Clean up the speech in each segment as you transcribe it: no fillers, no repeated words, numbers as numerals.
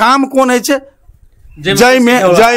काम कोन है जय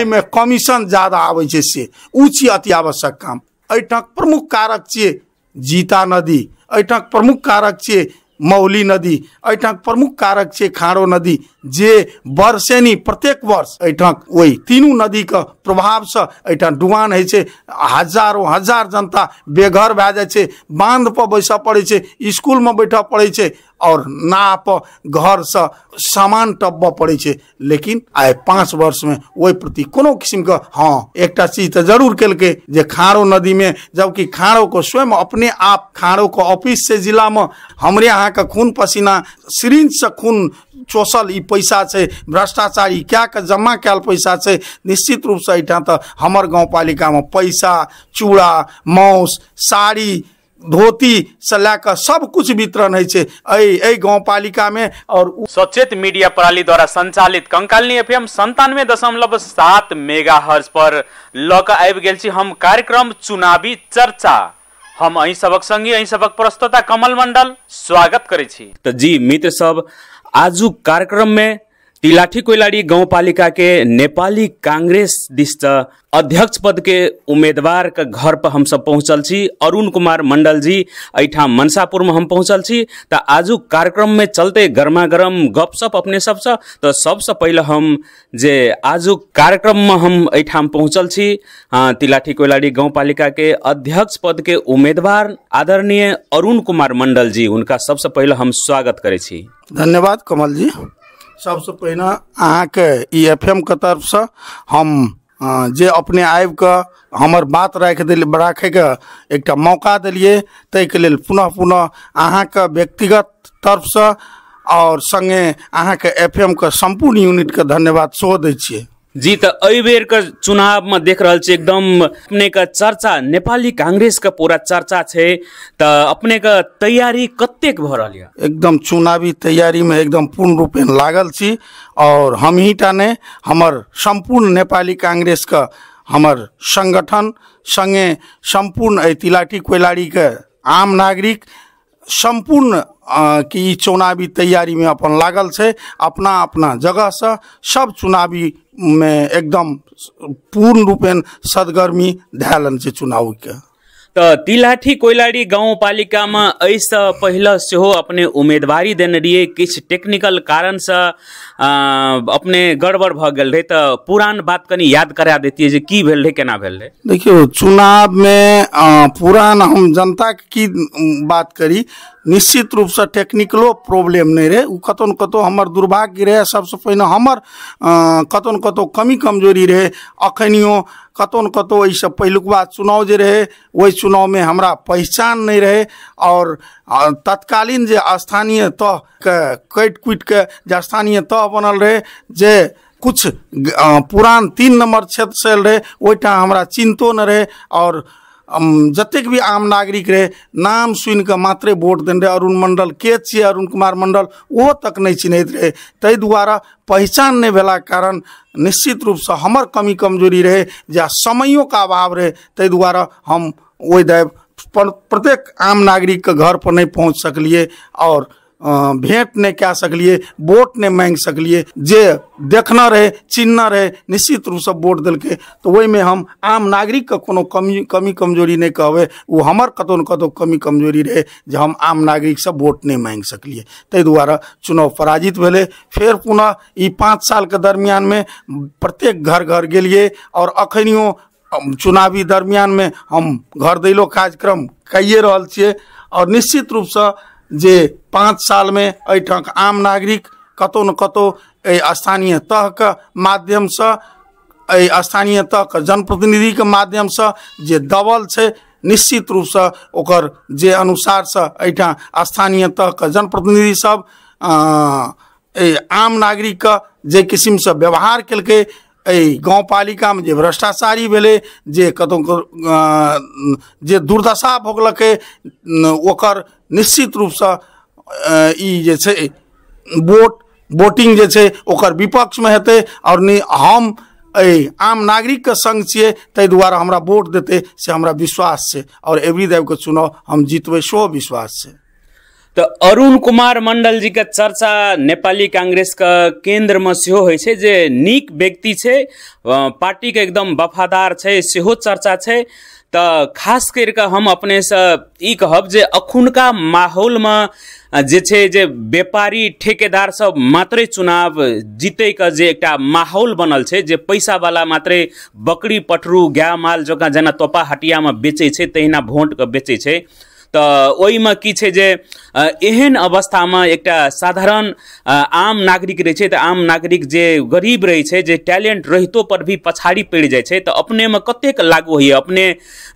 में कमीशन ज्यादा आवे छे से उ छी अति आवश्यक काम। एठक प्रमुख कारक छिए जीता नदी, एठक प्रमुख कारक छिए मौली नदी, एठक प्रमुख कारक छे खाड़ो नदी, जे वर्षेनी प्रत्येक वर्ष एठक वही तीनू नदी का प्रभाव से एठक डुबान है छे। हजारों हजार जनता बेघर भए जाए छे, बांध पर बैसा पड़े छे, स्कूल में बैठा पड़े छे और ना पर घर से सामान टब्बा पड़े छे। लेकिन आए 5 वर्ष में वही प्रति कोनो किस्म का हाँ एकटा चीज तो जरूर केलके जे खाड़ो नदी में, जबकि खाड़ो को स्वयं अपने आप खाड़ो को ऑफिस से जिला में हमरे यहाँ का खून पसीना सिरिंज से खून चोसल ई पैसा छे, भ्रष्टाचारी क्या का जमा कैल पैसा छे। निश्चित रूप से एठाम तो हमर गाँव पालिका में पैसा, चूड़ा, मौस, साड़ी, धोती से लेकर सब कुछ वितरण है गाँव पालिका में। और सचेत मीडिया प्रणाली द्वारा संचालित कंकालनी एफएम 97.7 मेगाहर्ट्ज पर लक आबि गेल छी हम कार्यक्रम चुनावी चर्चा। हम अहीं सबक संगी अहीं सबक प्रस्तुता कमल मंडल स्वागत करे छी। तो जी मित्र सब, आजु कार्यक्रम में तिलाठी कोइलाडी गाउँपालिका के नेपाली कांग्रेस दिस अध्यक्ष पद के उम्मीदवार के घर पर हम सब पहुंचल छी। अरुण कुमार मंडल जी एठाम मनसापुर में हम पहुंचल छी। तो आजु कार्यक्रम में चलते गर्मा गर्म गपशप अपने सबसे। तो सबसे पहले हम जे आजु कार्यक्रम में हम एठाम पहुंचल छी तिलाठी कोइलाडी गाउँपालिका के अध्यक्ष पद के उम्मीदवार आदरणीय अरुण कुमार मंडल जी, उनका सबसे पहले हम स्वागत करे छी। धन्यवाद कमल जी। सबसे पहले अहाँ के ई एफएम के तरफ से हम जे अपने आबि के हमर बात राखे के एक मौका दिलिए, तै के लेल पुनः पुनः अहाँ के व्यक्तिगत तरफ से और संगे अहाँ के एफएम के संपूर्ण यूनिट के धन्यवाद सेहो दै छियै जी। तो एहि बेर के चुनाव में देख रहल छी एकदम अपने का चर्चा नेपाली कांग्रेस का पूरा चर्चा छे। तो अपने का तैयारी कतेक भ रहल है? एकदम चुनावी तैयारी में एकदम पूर्ण रूपेण लागल छी और हम ही टा ने हमर संपूर्ण नेपाली कांग्रेस का हमर संगठन संगे संपूर्ण तिलाठी कोइलाडी के आम नागरिक संपूर्ण की चुनावी तैयारी में अपन लागल छे। अपना अपना जगह से सब चुनावी में एकदम पूर्ण रूपेण सदगर्मी धैलन छे चुनाव के। तो तिलाठी कोइलाडी गाउँपालिका में ऐसा पहले से हो अपने उम्मीदवारी देने रहिए, किछ टेक्निकल कारण से अपने गड़बड़ भ गेल रहे। तो पुरान बात कनी याद करा देती है जे की भेल रहे, केना भेल रहे? देखियो चुनाव में पुरान हम जनता की बात करी, निश्चित रूप से टेक्निकलो प्रॉब्लम नहीं रहे। उ कतो न कतो हमर दुर्भाग्य रहे। सबसे पहले हमर कतो न कतो कमी कमजोरी रहे। अखनियो कतो न कतो ऐसे पहिलुकवा चुनाव जे रहे वही चुनाव में हमरा पहचान नहीं रहे और तत्कालीन जे स्थानीय तह के कट कुट के जे स्थानीय तह बनल रहे जे कुछ पुरान 3 नंबर क्षेत्र से रहे ओइटा हमरा चिंतो न रहे और जतेक भी आम नागरिक रहे नाम सुन के मात्रे वोट देने रहे। अरुण मंडल के छे, अरुण कुमार मंडल वो तक नहीं चिन्हत रहे। तै द्वारा पहचान नहीं भेला कारण निश्चित रूप से हमर कमी कमजोरी रहे, जा समयों का अभाव रहे। तै द्वारा हम ओइ दैव प्रत्येक आम नागरिक के घर पर नहीं पहुँच सकलिए और भेंट नहीं क्या सकलिए, वोट नहीं मांग सकलिए। जे देखना रहे चिन्हना रहे निश्चित रूप से वोट दिल के। तो वही में हम आम नागरिक का कोनो कमी कमजोरी नहीं कहवे, वो हमर कतो न कतो कमी कमजोरी रहे जे हम आम नागरिक से वोट नहीं मांग सकलिए। तै द्वारा चुनाव पराजित भेले। फिर पुनः ई 5 साल के दरमियान में प्रत्येक घर घर गेलिए और अखनियो चुनावी दरमियान में हम घर दैलो कार्यक्रम कइए रहल छिए। और निश्चित रूप से जे 5 साल में एठक आम नागरिक कतो न कतो स्थानीय तह के माध्यम से स्थानीय तह के जनप्रतिनिधि के माध्यम से जे दबल छे, निश्चित रूप से ओकर जे अनुसार से एठा स्थानीय तह के जनप्रतिनिधि सब आम नागरिक के जे किस्म से व्यवहार केलके, गाँव पालिका में जे भ्रष्टाचारी भेले, जे कतौ जे दुर्दशा भोगलके, ओकर निश्चित रूप से ई जे छे वोटिंग जे छे ओकर विपक्ष में हेते। और हम आम नागरिक के संग छिए, तै द्वारा हमरा वोट देते से हमरा विश्वास छे और एवरी देव के चुनाव हम जीतबे सो विश्वास छे। तो अरुण कुमार मंडल जी का चर्चा नेपाली कांग्रेस का केंद्र में सेहो होइ छै जे नीक व्यक्ति छै, पार्टी के एकदम वफादार छै, सेहो चर्चा छै। तो खास करके हम अपने से ई कहब जे अखुनका माहौल में जे छै जे व्यापारी ठेकेदार सब मात्रै चुनाव जीते के जे एकटा माहौल बनल छै, जे पैसा वाला मात्रै बकरी पठरू गाय माल जकाँ जेना तोपा हटिया में बेचे छै तहिना भोट के बेचे छै। तो ओहि में की छै जे एहन अवस्था में एकटा साधारण आम नागरिक रहे छै, तो आम नागरिक जे गरीब रहे छै, जे टैलेंट रहितो पर भी पछाड़ी पड़ जाए छै, तो अपने में कतेक लागू होइए। अपने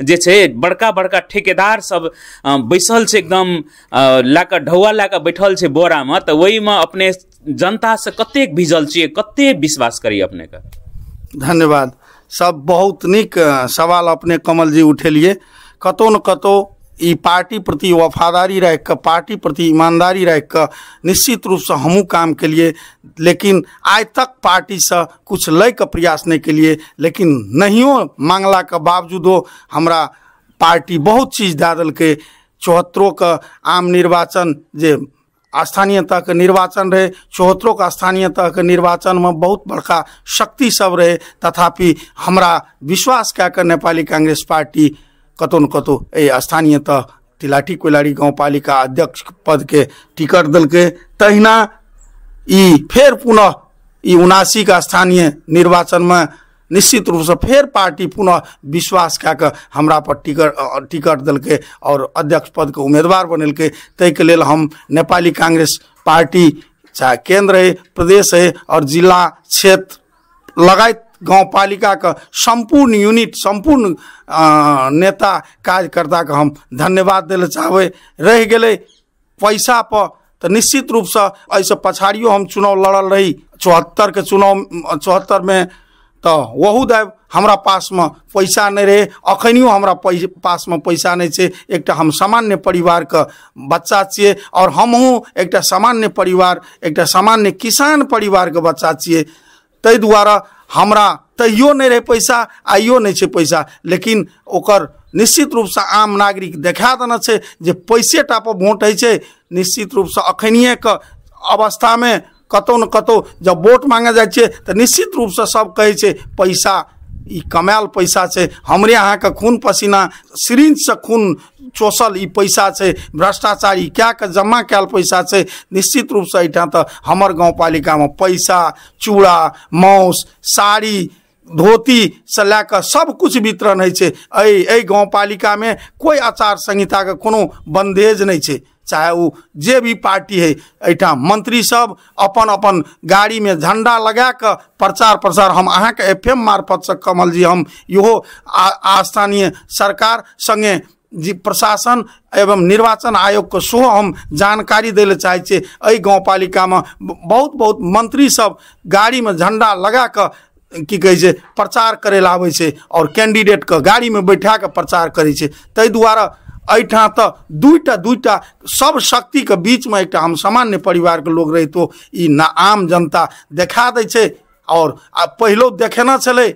जे छै बड़का बड़का ठेकेदार सब बैसल छै, एकदम लाकर ढौआ लाकर बैठल छै बोरा में, तो वही में अपने जनता से कतेक भिजल छियै, कतेक विश्वास करिए अपने का। धन्यवाद। सब बहुत नीक सवाल अपने कमल जी उठेलिए। कतौ न कतौ ई पार्टी प्रति वफादारी रह के, पार्टी प्रति ईमानदारी रह के निश्चित रूप से हमू काम के लिए, लेकिन आज तक पार्टी से कुछ लय के प्रयास नहीं के लिए, लेकिन नहियो मांगला के बावजूदो हमरा पार्टी बहुत चीज दे दल के। 74 का आम निर्वाचन जे स्थानीय तह के निर्वाचन रहे, 74 का स्थानीय तह के निर्वाचन में बहुत बड़का शक्ति सब रहे, तथापि हमरा विश्वास क्या कर नेपाली कांग्रेस पार्टी कतौ न कतौ स्थानीय तह तिलाठी कोइलाड़ी गाउँपालिका अध्यक्ष पद के टिकट दल के। तहिना ई फेर पुनः 79 का स्थानीय निर्वाचन में निश्चित रूप से फिर पार्टी पुनः विश्वास क्या कर हमरा पर टिकट दल के और अध्यक्ष पद के उम्मीदवार बनल के। तय के लेल हम नेपाली कांग्रेस पार्टी चाहे केंद्र है, प्रदेश है और जिला क्षेत्र लगायत गाउँपालिका का संपूर्ण यूनिट, संपूर्ण नेता कार्यकर्ता का हम धन्यवाद दिल चाहबे। रह गए पैसा पर तो निश्चित रूप से ऐसे पछाड़ियों हम चुनाव लड़ल रही 74 के चुनाव, 74 में तो वहू दाब हमरा पास में पैसा नहीं रहे, अखनियो हमरा पास में पैसा नहीं छे। एक हम सामान्य परिवार का बच्चा छिए और हमहूँ एक सामान्य परिवार, एक सामान्य किसान परिवार के बच्चा छिए। तै द्वारा हमरा तैयो नहीं रहे पैसा, आइयो नहीं छे पैसा, लेकिन ओकर निश्चित रूप से आम नागरिक देखा देना छे जे पैसे टा पर वोट है छे। निश्चित रूप से अखनिए के अवस्था में कतौ न कतौ जब वोट मांगे जाए छे तो निश्चित रूप से सब कहे छे पैसा ई कमाल पैसा छे, हमरे यहाँ का खून पसीना सिरिंज से खून चोसल ई पैसा छे, भ्रष्टाचारी क्या के जमा कैल पैसा छे। निश्चित रूप से यहाँ तो हमर गाउँपालिका में पैसा, चूड़ा, मौस, साड़ी, धोती से लैकर सब कुछ वितरण है छे। ऐ गाउँपालिका में कोई आचार संहिता के कोनो बंदेज नहीं छे। चाहे वो जे भी पार्टी है, ऐठा मंत्री सब अपन अपन गाड़ी में झंडा लगा कर प्रचार प्रसार हम अहाँ के FM मार्फत से कमल जी हम इहो स्थानीय सरकार संगे जी प्रशासन एवं निर्वाचन आयोग को सेहो हम जानकारी देले चाहे छे। ऐ गाउँपालिका में बहुत बहुत मंत्री सब गाड़ी में झंडा लगा कर की कहे छे प्रचार करे ला आवे छे और कैंडिडेट के गाड़ी में बैठा के प्रचार करे छे। तै द्वारा ऐठा तो दुईटा सब शक्ति के बीच में एक हम सामान्य परिवार के लोग रही तो ई ना आम जनता देखा दे छे। और पहलो देखेना चले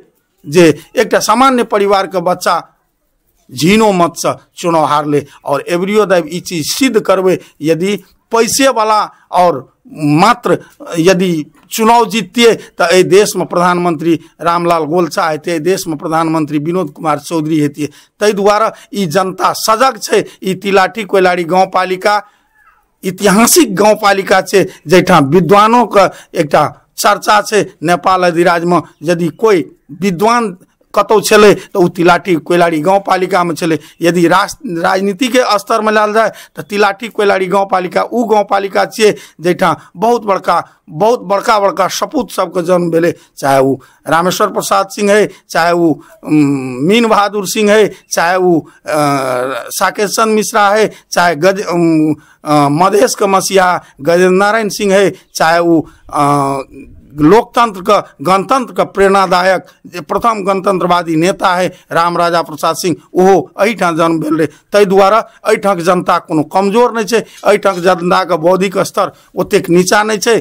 जे एक सामान्य परिवार के बच्चा झीनो मत से चुनाव हार ले और एवरियो दैव ई चीज सिद्ध करवे। यदि पैसे वाला और मात्र यदि चुनाव जीतते तो ए देश में प्रधानमंत्री रामलाल गोलछा हेते, देश में प्रधानमंत्री विनोद कुमार चौधरी हेतिए। तै द्वारा ई जनता सजग छे। ई तिलाठी कोइलाड़ी गाउँपालिका ऐतिहासिक गाउँपालिका छे जैठा विद्वानों का एक चर्चा छे। नेपाल अधिराज में यदि कोई विद्वान कतौ छले तो तिलाठी कोइलाड़ी गाउँपालिका में छले। यदि राजनीति के स्तर में लाल जाए तो तिलाठी कोइलाड़ी गाउँपालिका उ गाउँपालिका छे जैठा बहुत बड़का सपूत सबके जन्म भेले। चाहे वो रामेश्वर प्रसाद सिंह है, चाहे वो मीन बहादुर सिंह है, चाहे वो साकेत चंद मिश्रा है, चाहे मधेश के मसीहा गजेंद्र नारायण सिंह है, चाहे वो लोकतंत्र का गणतंत्र का प्रेरणादायक प्रथम गणतंत्रवादी नेता है राम राजा प्रसाद सिंह, ओहो एहिठाम जन्म भेल रहे। तै द्वारा एहिठाम जनता कोनो कमजोर नहीं छे, एहिठाम जनता के बौद्धिक स्तर ओतेक नीचा नहीं छे।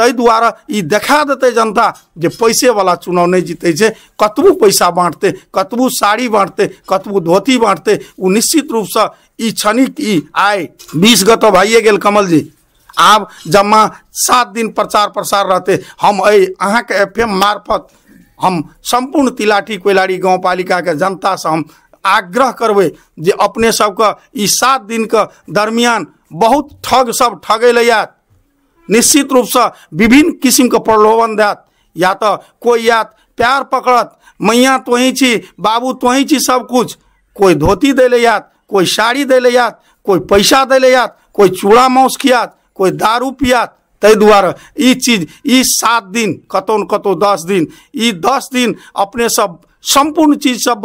ताहि दुआरे ई देखा देते जनता जे पैसे वाला चुनाव नहीं जीते छै। कतबू पैसा बांटते, कतबू साड़ी बांटते, कतबू धोती बांटते, वो निश्चित रूप से ई क्षणिक ई आय 20 गो तो भइए गेल कमल जी। आब जम्मा 7 दिन प्रचार प्रसार रहते। हम अहाँ के FM मार्फत हम संपूर्ण तिलाठी कोइलाड़ी गाँव पालिका के जनता से हम आग्रह करबै जे अपने सबके ई 7 दिन के दरमियान बहुत ठग सब ठगे ले आयत। निश्चित रूप से विभिन्न किस्म के प्रलोभन देत, या तो कोई यात प्यार पकड़त, मैया तोही छी, बाबू तोही छी सब कुछ, कोई धोती दे ले आयत, कोई साड़ी दे ले आयत, कोई पैसा दे ले आयत, कोई चूड़ा मांस खियात, कोई दारू पियात। ताहि दुआरे ई चीज ई 7 दिन कतौ न कतौ 10 दिन, ई 10 दिन अपने सब संपूर्ण चीज सब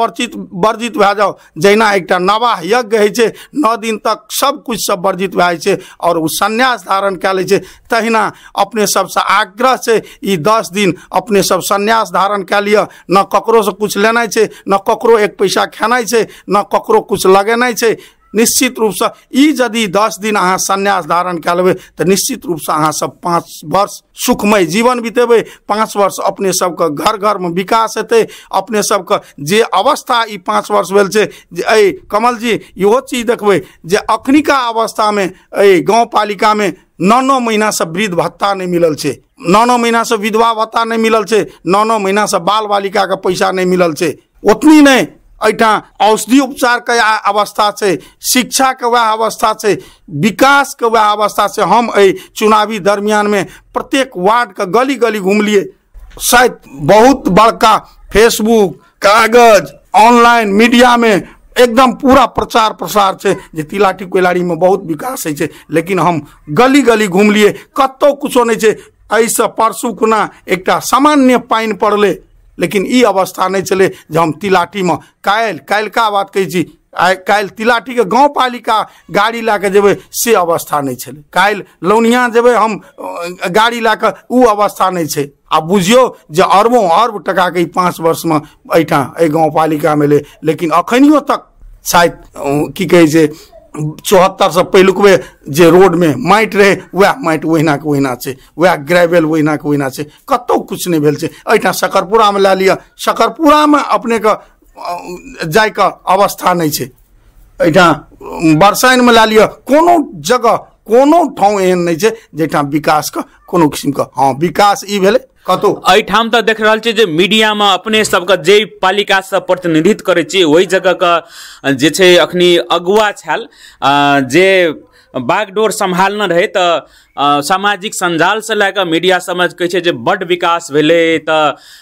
वर्जित भए जाओ। जहिना एकटा नवाह यज्ञ होइ छै, 9 दिन तक सब कुछ सब वर्जित भए छै और उ संन्यास धारण कए लै छै, तहिना अपने सबसे आग्रह छै ई 10 दिन अपने सब संन्यास धारण कए लिअ। न ककरो से कुछ लेनाइ छै, न ककरो एक पैसा खेनाइ छै, न ककरो कुछ लगेनाइ छै। निश्चित रूप से ई यदि 10 दिन अहाँ संन्यास धारण कए लेबै तो निश्चित रूप से अहाँ सब 5 वर्ष सुखमय जीवन बितेबै। 5 वर्ष अपने सबके घर घर में विकास हेतै। अपने सबके जे अवस्था ई 5 वर्ष भेल छै, जे कमल जी इहो चीज देखबै जे अखनिका अवस्था में गाँव पालिका में 9 महीना से वृद्ध भत्ता नहीं मिलल छै, 9 महीना से विधवा भत्ता नहीं मिलल छै, 9 महीना से बाल बालिका के पैसा नहीं मिलल छै। उतनी नहीं एठा औषधि उपचार के अवस्था छै, शिक्षा के वह अवस्था छै, विकास के वह अवस्था छै। हम चुनावी दरमियान में प्रत्येक वार्ड के गली गली घूमलिए। शायद बहुत बड़का फेसबुक, कागज, ऑनलाइन मीडिया में एकदम पूरा प्रचार प्रसार छै जे तिलाठी कोइलाड़ी में बहुत विकास है, लेकिन हम गली गली घूमलिए, कतौ कुछो नहीं छै। ऐसे परसू खुना एकटा सामान्य पानि पड़ले, लेकिन ई अवस्था नहीं चले जो हम तिलाठी में काल्हि का बात कही छी, काल्हि तिलाठी के गाँव पालिका गाड़ी लाके जेबै से अवस्था नहीं चले। काल्हि लौनिया जेबै हम गाड़ी लाके उ अवस्था नहीं छै। आ बुझियो जे अरबों अरब टका के 5 वर्ष में एठा गाँव पालिका में लेकिन अखनियो तक शायद की कहे छै 74 से पहिलुकबे जे रोड में माटि रहे वह माटि ओहिना के ओहिना छै, वह ग्रेवल ओहिना के ओहिना छै, कतौ कुछ नहीं भेल छै। एठा शकरपुरा में ला लिया, शकरपुरा में अपने के जाय के अवस्था नहीं छै। एठा बरसाइन में ला लिया, कोनो जगह कोनो ठाव एहन नहीं छै जेठा विकास के कोनो किस्म के हाँ विकास ई भेले कतो। एठाम तो देख रहा जे मीडिया में अपने सबके जे पालिका से प्रतिनिधित्व करे छी वही जगह का जे छे अखनी अगुआ छल जे बागडोर संभालने रहे तो सामाजिक संजाल से लैके मीडिया समझ कहे छे जे बड़ विकास भेले। तो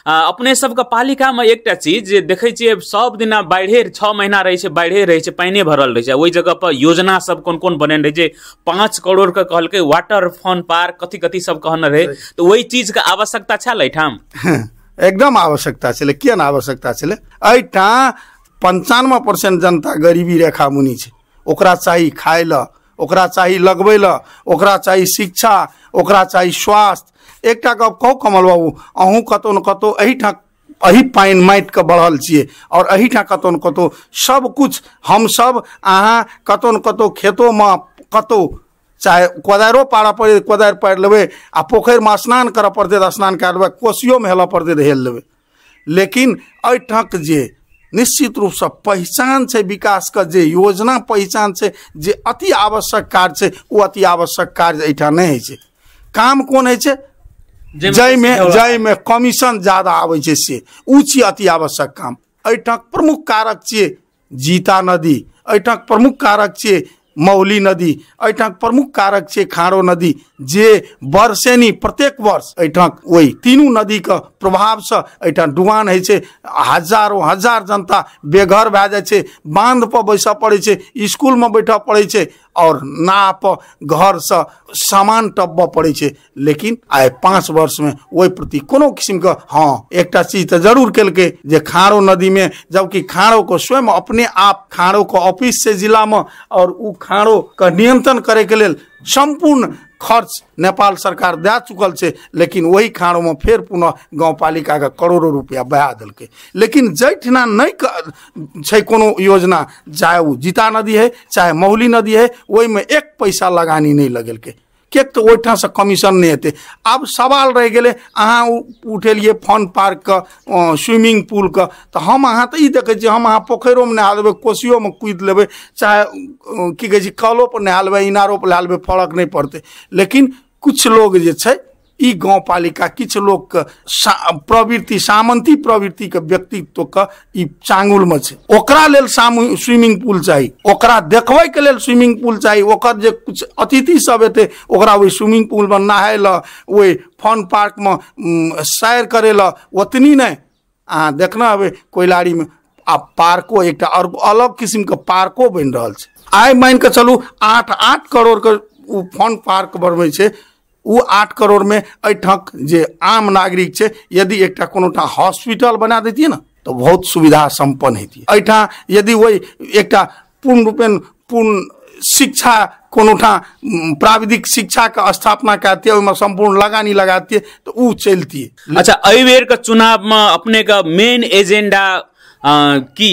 अपने सबके पालिका में एकटा चीज जे देखे छिए सब दिना बाढ़े 6 महीना रहे छे, बाढ़े रहे छे, पानी भरल रहे छे। वही जगह पर योजना सब कोन कोन बने रहे छे, 5 करोड़ के कहलके वाटर फन पार्क कथी कथी सब कहने रहे। तो वही चीज के आवश्यकता छल एठाम, एकदम आवश्यकता छले। किया ना आवश्यकता छले? एठा 95% जनता गरीबी रेखा मुनि छे। ओकरा चाहिए खाए ला, ओकरा चाहिए लगबै ला, ओकरा चाहिए शिक्षा, ओकरा चाहिए स्वास्थ्य। एकटा गप कहू कमल बाबू, अहूँ कतौ न कतौ एही पानि माटि के बढ़ल छिए और एहीठा कतौ न कतौ सब कुछ हम सब अहाँ कतौ न कतौ खेतों में कतौ चाहे कोदारिओ पाड़ऽ पड़े कोदारि पाड़ि लेबै, आ पोखरि में स्नान करऽ पड़तै तऽ स्नान कए लेबै, कोसियो में हेलऽ पड़तै तऽ हेल लेबै। लेकिन एहिठाक जे निश्चित रूप से पहचान छै विकास का, जे योजना पहचान छै, जे अति आवश्यक कार्य छै, वो अति आवश्यक कार्य एठा नहीं है छै। काम कोन है छै? जय में कमीशन ज्यादा आवे छै से उ छी अति आवश्यक काम। एठाक प्रमुख कारक छियै जीता नदी, एठाक प्रमुख कारक छियै मौली नदी, एठाक प्रमुख कारक छै खाड़ो नदी, जे वर्षेनी प्रत्येक वर्ष एठाक वही तीनू नदी के प्रभाव से एठा डुबान है छै। हजारों हजार जनता बेघर भए जाय छै, बांध पर बैसऽ पड़े छै, स्कूल में बैठऽ पड़े छै और नाव पर घर से सामान टब्बऽ पड़े छै। लेकिन आइ 5 वर्ष में ओहि प्रति कोनो किस्म के हाँ एकटा चीज तो जरूर केलकै जे खाड़ो नदी में, जबकि खाड़ो को स्वयं अपने आप खाड़ो को ऑफिस से जिला में और उ खाड़ो का नियंत्रण करे के लेल संपूर्ण खर्च नेपाल सरकार दे चुकल छै। लेकिन वही खाड़ो में फिर पुनः गाँव पालिका के करोड़ों रुपया बहा देलकै। लेकिन जैठना नहीं छै कोनो योजना, चाहे वो जीता नदी है चाहे मौली नदी है, वही में 1 पैसा लगानी नहीं लगेलकै। किएक तऽ ओहिठाम से कमीशन नहीं हेतै। अब सवाल रह गए अहाँ उठेलिए फन पार्क का स्विमिंग पूल का, तो हम अहाँ तो देखे छी हम अहाँ पोखरों में नहा लेबै, कोसियों में कूद लेबै, चाहे की कहे कलो पर नहा लेबै, इनारो पर नहा लेबै, फर्क नहीं पड़ते। लेकिन कुछ लोग जे छै ई गाँव पालिका किछ लोग के प्रवृत्ति सामंती प्रवृत्ति के व्यक्तित्व के ई चांगुल में छै। ओकरा लेल स्विमिंग पूल चाहिए, ओकरा देखबै के लेल स्विमिंग पूल चाहिए, ओकर जे कुछ अतिथि सब एते ओकरा वही स्विमिंग पूल में नहाय ल, वही फन पार्क में सैर करे ल, ओतनी नहीं। अहाँ देखना हबे कोइलारी में आ पार्को एक अलग किस्म के पार्को बन रहा है। आई मान के चलू 8 करोड़ के फन पार्क बनबै छै, वो 8 करोड़ में अठक जे आम नागरिक छे यदि एक कोनोटा हॉस्पिटल बना देती ना तो बहुत सुविधा संपन्न हेती। अठा यदि वही एक पूर्ण रूपेण पूर्ण शिक्षा कोनोटा प्राविधिक शिक्षा का स्थापना करती है, संपूर्ण लगानी लगाती है तो वो चलती है। अच्छा, एहि बेर के चुनाव में अपने का मेन एजेंडा की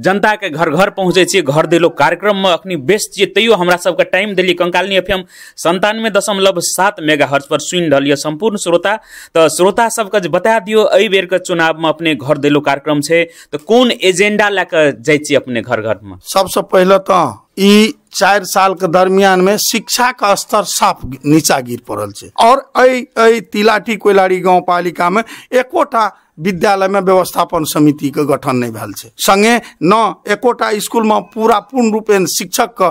जनता के घर घर पहुंचे छे, घर देलो कार्यक्रम में अखनी व्यस्त छे, तैयो हमरा सबके टाइम देली कंकालनी एफएम 97.7 मेगाहर्ट्ज पर सुन रहल ये संपूर्ण श्रोता। तो श्रोता सबके जे बता दियो एहि बेर के चुनाव में अपने घर देलो कार्यक्रम छे तो कोन एजेंडा लेके जाय छी अपने घर घर में? सबसे पहले तो ई 4 साल के दरमियान में शिक्षा का स्तर साफ नीचा गिर पड़ल छे और ऐ तिलाठी कोइलारी गाँव पालिका में एकोटा विद्यालय में व्यवस्थापन समिति के गठन नहीं भेल छे, संगे न एकोटा स्कूल में पूरा पूर्ण रूपेण शिक्षक का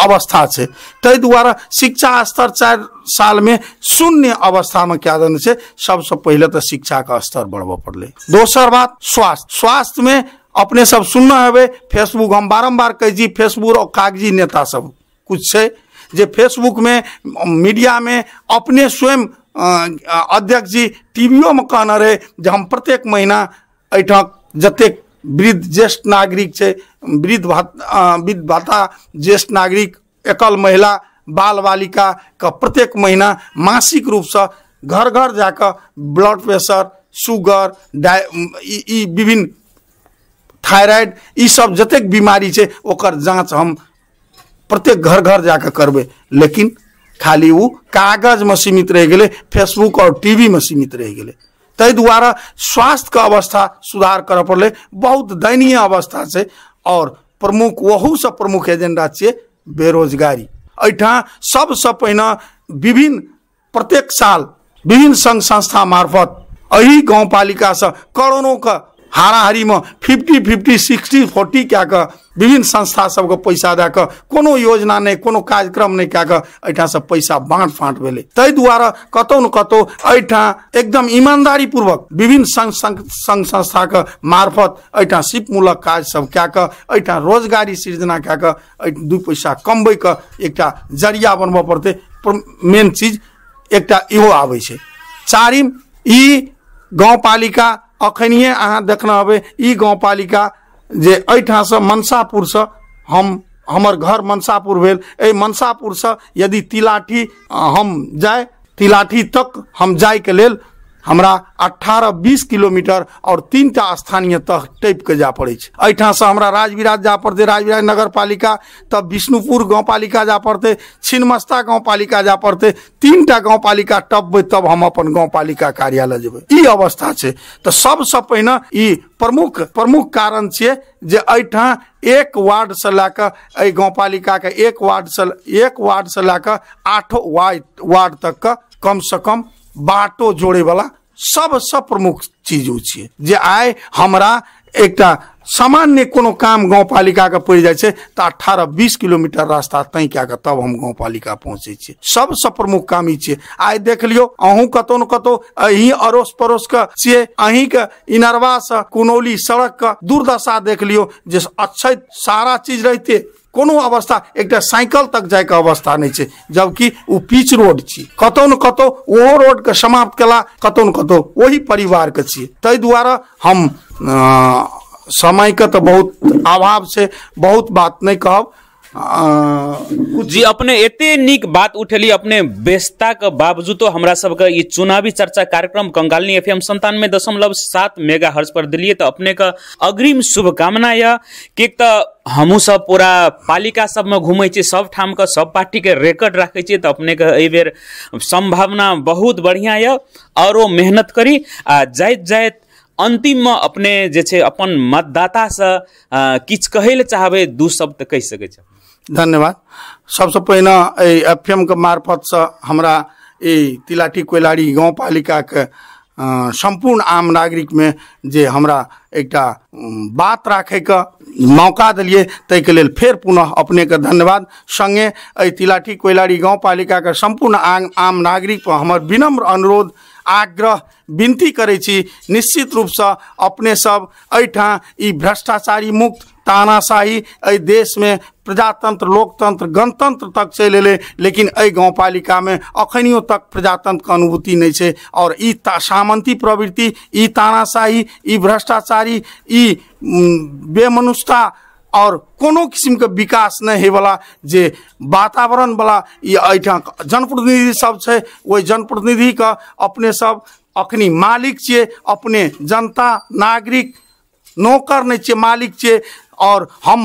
अवस्था छे। तै द्वारा शिक्षा स्तर 4 साल में शून्य अवस्था में क्या देने छे। सबसे पहले तो शिक्षा का स्तर बढ़वा पड़ले। दोसर बात स्वास्थ्य में अपने सब सुनना है, फेसबुक हम बारंबार कह जी, फेसबुक और कागजी नेता सब कुछ है जे फेसबुक में मीडिया में अपने स्वयं अध्यक्ष जी टीवीओ में कहना रहे जे हम प्रत्येक महीना अठक जतेक वृद्ध ज्येष्ठ नागरिक है, वृद्ध भत्ता ज्येष्ठ नागरिक, एकल महिला, बाल बालिका का प्रत्येक महीना मासिक रूप से घर घर जाकर ब्लड प्रेशर, शुगर, विभिन्न थायराइड ई सब जतेक बीमारी है ओकर जांच हम प्रत्येक घर घर जाकर करबे। लेकिन खाली वो कागज में सीमित रह गए, फेसबुक और टीवी में सीमित रह गए। तै द्वारा स्वास्थ्य का अवस्था सुधार कर पड़े, बहुत दयनीय अवस्था से। और प्रमुख वहू से प्रमुख एजेंडा छे बेरोजगारी। अठा सबसे पहिने विभिन्न प्रत्येक साल विभिन्न संघ संस्था मार्फत अही गाँव पालिका से करोड़ों का हाराहारी में 50-50, 60-40 क्या का विभिन्न संस्था सबके पैसा दे के कोनो योजना नहीं, कोनो कार्यक्रम नहीं क्या के अठा से पैसा बांट फाँट भेले। तै द्वारा कतौ न कतौ अठा एकदम ईमानदारी पूर्वक विभिन्न संघ संस्था के मार्फत अठा सिप मूलक काज सब क्या के अठा रोजगारी सृजना क्या के 2 पैसा कमबै के एकटा जरिया बनबा पड़ते। मेन चीज एकटा इहो आबै छै। चारिम ई गाँव पालिका अखनिए अहाँ देखना हबे ई गाँव पालिका जे अठा से मनसापुर से हमर घर मनसापुर भेल, ए मनसापुर से यदि तिलाठी हम जाए, तिलाठी तक हम जाए के लेल हमरा 18-20 किलोमीटर और 3टा स्थानीय तक टैप के जा पड़े। अठा से हमरा राजविराज जा पड़ते, राजविराज नगर पालिका, तब विष्णुपुर गाँव पालिका जा पड़ते, छिन्नमस्ता गाँव पालिका जा पड़ते। 3टा गाँव पालिका टपबे तब हम अपन गाँव पालिका कार्यालय जेबे। ई अवस्था छे। तो सबसे पहिने ई प्रमुख कारण छे जे अठा 1 वार्ड से लाकर ए गाँव पालिका के 1 वार्ड से लाकर 8 वार्ड तक का कम से कम बाटो जोड़े वाला सबसे प्रमुख चीज छे। जे आए हमरा एकटा सामान्य कोनो काम गाँव पालिका के पड़ जाए तो 18-20 किलोमीटर रास्ता तय क्या के तब हम गाँव पालिका पहुंचे छे। सबसे प्रमुख काम ई छे। आइ देख लियो अहूँ कतौ न कतौ अही अड़ोस पड़ोस के छे, अही के इनरवा से कुनौली सड़क का दुर्दशा देख लियो जे अच्छा सारा चीज रहते कोनो अवस्था एकटा साइकिल तक जाए के अवस्था नहीं छे, जबकि वो पिच रोड छी। कतौ न कतौ वो रोड के समाप्त केला, कतौ न कतौ वही परिवार के छी। तै द्वारा हम समय के तो बहुत अभाव से बहुत बात नहीं कहब। कुछ जी अपने एते निक बात उठेली अपने व्यस्तता के बावजूद हमरा सबके ई चुनावी चर्चा कार्यक्रम कंकालनी एफएम 97.7 मेगाहर्ट्ज पर दिलिए तो अपने का अग्रिम शुभकामना या कि हमू सब पूरा पालिका सब में घूमे छी, सब ठाम का सब पार्टी के रिकॉर्ड रखे छी, तो अपने का एहि बेर संभावना बहुत बढ़िया है और वो मेहनत करी आ जाइत जाइत अंतिम में अपने जे छे अपन मतदाता से किछ कहे ले चाहबे, दू शब्द कह सके छ। धन्यवाद। सबसे पहिने एफएम के मार्फत से हमरा तिलाठी कोइलाड़ी गाँव पालिका के संपूर्ण आम नागरिक में जे हमरा एकटा बात राखे के मौका दिलिए तै के लेल फेर पुनः अपने के धन्यवाद। संगे तिलाठी कोइलाड़ी गाँव पालिका के संपूर्ण आम नागरिक पर हमर विनम्र अनुरोध आग्रह विनती करे छी, निश्चित रूप से अपने सब एठा ई भ्रष्टाचारी मुक्त तानाशाही ए देश में प्रजातंत्र लोकतंत्र गणतंत्र तक चल एले, लेकिन ए गाँव पालिका में अखनियो तक प्रजातंत्र के अनुभूति नहीं है। और ई सामंती प्रवृत्ति, ई तानाशाही, ई भ्रष्टाचारी, ई बेमनुष्यता और कोनो किस्म के विकास नहीं है वाला जे वातावरण वाला एठा जनप्रतिनिधि सब है, वही जनप्रतिनिधि का अपने सब अखनी मालिक छे, अपने जनता नागरिक नौकर नहीं छे, मालिक छे। और हम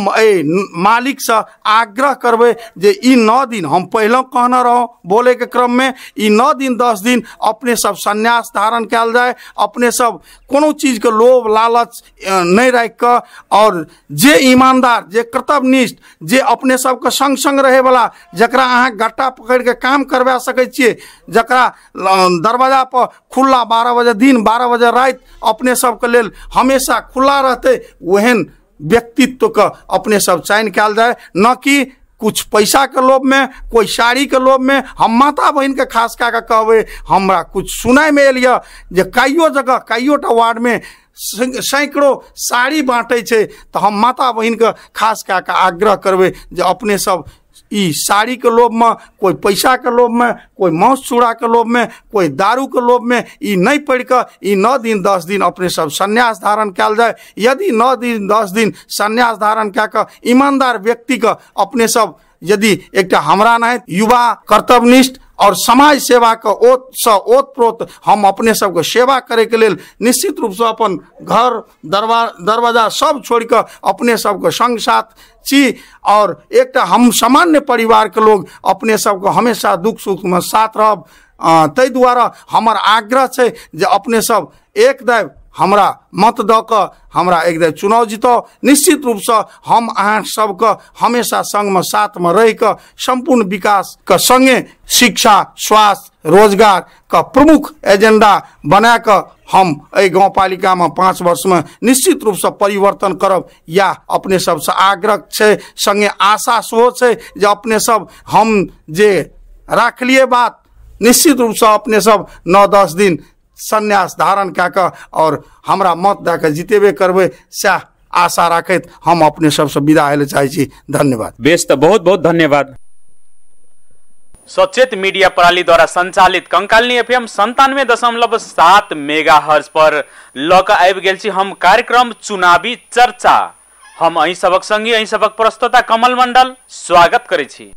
मालिक से आग्रह करबे जे ई 9 दिन हम पहले कहना रहो बोले के क्रम में, ई 9 दिन 10 दिन अपने सब संन्यास धारण कैल जाए, अपने सब कोनो चीज के लोभ लालच नहीं रख के, और जे ईमानदार, जे कर्तव्यनिष्ठ, जे अपने सब के संग संग रहे वाला, जकरा अहाँ गट्टा पकड़ के काम करवा सके छिए, जकरा दरवाजा पर खुला 12 बजे दिन 12 बजे रात अपने सब के लेल हमेशा खुला रहते, वहन व्यक्तित्व का अपने सब चयन कैल जाए, न कि कुछ पैसा के लोभ में, कोई साड़ी के लोभ में। हम माता बहन के खास कऽ के कहबे, हमरा कुछ सुनाई में एलिया जे कईयो जगह कईयोटा वार्ड में सैकड़ों साड़ी बांटे छे, तो हम माता बहन के खास कऽ के आग्रह करबे जे अपने सब ई साड़ी के लोभ में, कोई पैसा के लोभ में, कोई मांस चूड़ा के लोभ में, कोई दारू के लोभ में ई नहीं पड़ के ई 9 दिन 10 दिन अपने सब संन्यास धारण कैल जाए। यदि 9 दिन 10 दिन संन्यास धारण कऽ के ईमानदार व्यक्ति के अपने सब यदि एकटा हमरा नहीं युवा कर्तव्यनिष्ठ और समाज सेवा के ओत से ओतप्रोत हम अपने सब के सेवा करे के लेल निश्चित रूप से अपन घर दरवाजा सब छोड़ के अपने सब के संग साथ छी, और एकटा हम सामान्य परिवार के लोग अपने सब के हमेशा दुख सुख में साथ रहब। तै द्वारा हमर आग्रह है जे अपने सब एक दैव हमरा मत द के हमरा एक दैव चुनाव जीतो। निश्चित रूप से हम अहाँ सबके हमेशा संग में साथ में रह के संपूर्ण विकास के संगे शिक्षा स्वास्थ्य रोजगार का प्रमुख एजेंडा बना के हम गाँव पालिका में 5 वर्ष में निश्चित रूप से परिवर्तन करब, या अपने सब से आग्रह है, संगे आशा सोच है जे अपने सब हम जे राखलिए बात निश्चित रूप से अपने सब 9-10 दिन संन्यास धारण कऽ के और हमरा मत दऽ के जितेबे करबे, सएह आशा राखैत हम अपने सबसे विदा होय चाहै छी। धन्यवाद। बेस तो बहुत बहुत धन्यवाद। सचेत मीडिया प्रणाली द्वारा संचालित कंकालनी एफएम 97.7 मेगाहर्ट्ज पर लऽ कऽ आबि गेल छी हम कार्यक्रम चुनावी चर्चा। हम अहीं सबक संगी अहीं सबक प्रस्तोता कमल मंडल स्वागत करै छी।